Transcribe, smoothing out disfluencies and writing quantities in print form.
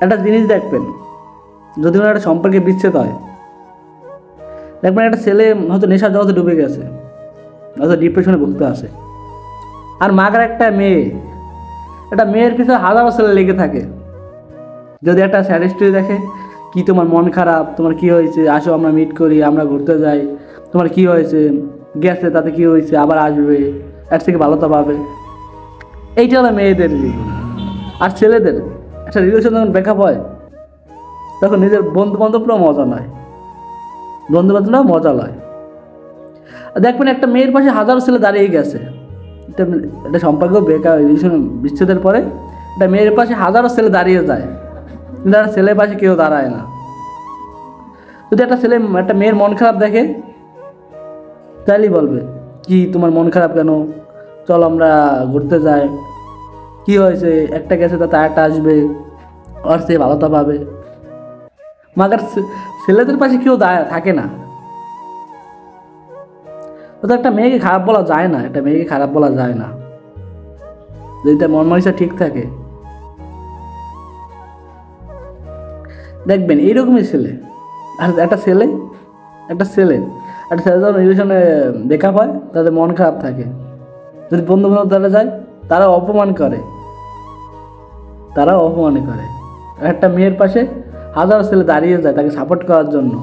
একটা জিনিস দেখবেন, যদি কোনো একটা সম্পর্কে বিচ্ছেদ হয়, দেখবেন একটা ছেলে হয়তো নেশার জগতে ডুবে গেছে, হয়তো ডিপ্রেশনে ভুগতে আসে, আর মাগার একটা মেয়ের পিছনে হাজারো ছেলে লেগে থাকে। যদি একটা স্যাড স্টোরি দেখে, কি তোমার মন খারাপ, তোমার কি হয়েছে, আসো আমরা মিট করি, আমরা ঘুরতে যাই, তোমার কি হয়েছে, গেছে তাতে কি হয়েছে, আবার আসবে, এর থেকে ভালো তো পাবে। এইটা হলো মেয়েদের দিক। আর ছেলেদের একটা রিলেশন যখন ব্রেকআপ হয়, তখন নিজের বন্ধু বান্ধবরাও মজা নয়, বন্ধু বান্ধবরাও মজা লয়। দেখবেন একটা মেয়ের পাশে হাজারো ছেলে দাঁড়িয়ে গেছে, একটা সম্পর্ক ব্রেকআপ রিলেশন বিচ্ছেদের পরে একটা মেয়ের পাশে হাজারো ছেলে দাঁড়িয়ে যায়, কিন্তু একটা ছেলের পাশে কেউ দাঁড়ায় না। যদি একটা ছেলে একটা মেয়ের মন খারাপ দেখে, তাইলেই বলবে, কি তোমার মন খারাপ কেন, চল আমরা ঘুরতে যাই, কি হয়েছে, একটা গেছে তাতে আরেকটা আসবে, আর সে ভালোটা পাবে। মাগার ছেলেদের পাশে কেউ থাকে না। তো একটা মেয়েকে খারাপ বলা যায় না, একটা মেয়েকে খারাপ বলা যায় না যদি তার মন মানসিকতা ঠিক থাকে। দেখবেন এইরকমই ছেলে। আর একটা ছেলে যখন রিলেশনে ব্রেকআপ হয়, তাদের মন খারাপ থাকে, যদি বন্ধু বান্ধব দ্বারা যায়, তারাও অপমান করে। আর একটা মেয়ের পাশে হাজার ছেলে দাঁড়িয়ে যায় তাকে সাপোর্ট করার জন্য।